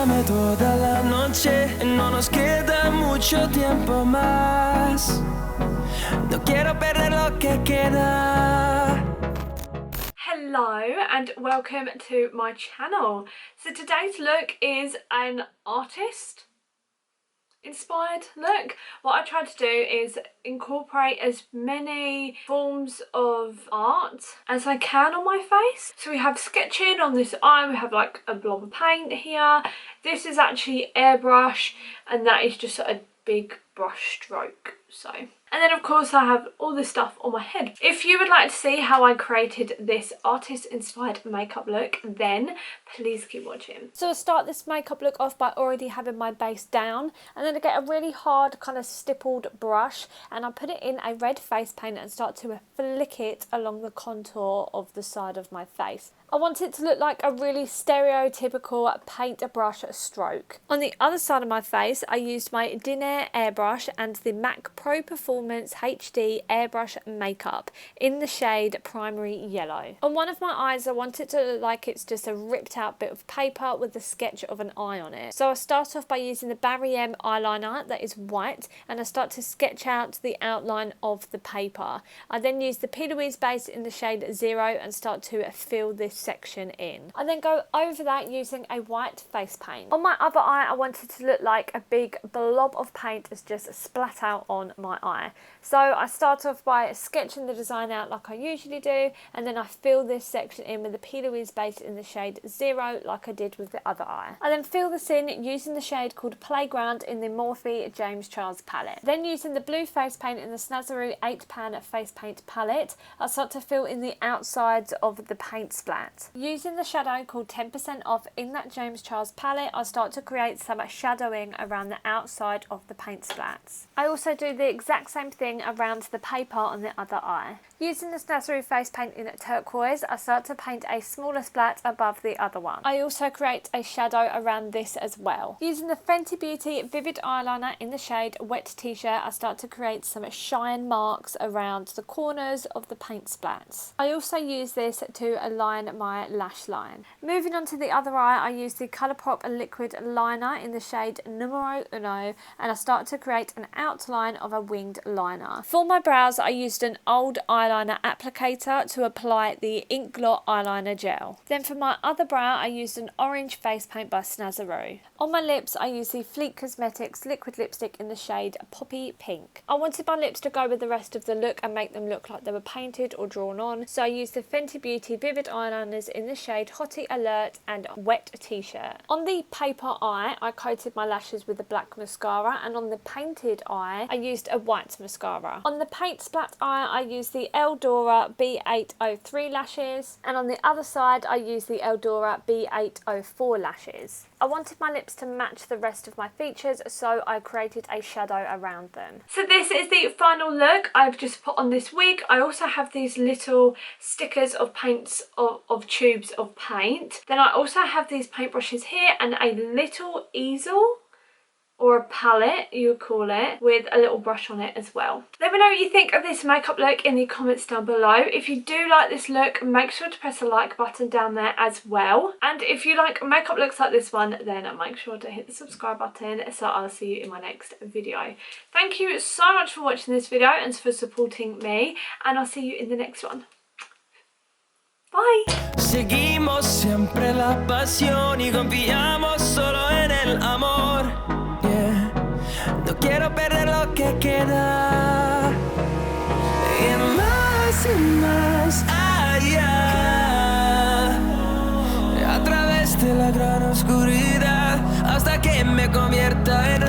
Dame toda la noche, no nos queda mucho tiempo más. No quiero perder lo que queda. Hello and welcome to my channel. So today's look is an artist inspired look. What I tried to do is incorporate as many forms of art as I can on my face. So we have sketching on this eye, we have like a blob of paint here. This is actually airbrush and that is just a big brush stroke. And then of course I have all this stuff on my head. If you would like to see how I created this artist inspired makeup look, then please keep watching. So I start this makeup look off by already having my base down, and then I get a really hard kind of stippled brush and I put it in a red face paint and start to flick it along the contour of the side of my face. I want it to look like a really stereotypical paintbrush stroke. On the other side of my face, I used my Dinner airbrush and the MAC Pro Performance HD airbrush makeup in the shade Primary Yellow. On one of my eyes, I want it to look like it's just a ripped out bit of paper with the sketch of an eye on it. So I start off by using the Barry M eyeliner that is white, and I start to sketch out the outline of the paper. I then use the P. Louise base in the shade 0 and start to fill this section in. I then go over that using a white face paint. On my other eye, I wanted to look like a big blob of paint is just splat out on my eye. So I start off by sketching the design out like I usually do, and then I fill this section in with the P. Louise base in the shade 0 like I did with the other eye. I then fill this in using the shade called Playground in the Morphe James Charles palette. Then using the blue face paint in the Snazaroo 8-pan face paint palette, I start to fill in the outsides of the paint splat. Using the shadow called 10% Off in that James Charles palette, I start to create some shadowing around the outside of the paint splats. I also do the exact same thing around the paper on the other eye. Using the Snazaroo face paint in Turquoise, I start to paint a smaller splat above the other one. I also create a shadow around this as well. Using the Fenty Beauty Vivid Eyeliner in the shade Wet T-shirt, I start to create some shine marks around the corners of the paint splats. I also use this to align my lash line. Moving on to the other eye, I use the Colourpop liquid liner in the shade Numero and I start to create an outline of a winged liner. For my brows, I used an old eyeliner applicator to apply the Ink Blot eyeliner gel. Then for my other brow, I used an orange face paint by Snazaroo. On my lips, I used the Fleet Cosmetics liquid lipstick in the shade Poppy Pink. I wanted my lips to go with the rest of the look and make them look like they were painted or drawn on, so I used the Fenty Beauty Vivid Eyeliners in the shade Hottie Alert and Wet T-shirt. On the paper eye, I coated my lashes with a black mascara, and on the painted eye, I used a white mascara. On the paint splat eye, I used the Eldora B803 lashes, and on the other side, I used the Eldora B804 lashes. I wanted my lips to match the rest of my features, so I created a shadow around them. So this is the final look I've just put on this wig. I also have these little stickers of paints of tubes of paint. Then I also have these paintbrushes here and a little easel, or a palette you would call it, with a little brush on it as well. Let me know what you think of this makeup look in the comments down below. If you do like this look, make sure to press the like button down there as well. And if you like makeup looks like this one, then make sure to hit the subscribe button, so I'll see you in my next video. Thank you so much for watching this video and for supporting me, and I'll see you in the next one. Bye. Seguimos siempre la pasión y confiamos solo en el amor. Yeah. No quiero perder lo que queda. Y más allá. A través de la gran oscuridad hasta que me convierta en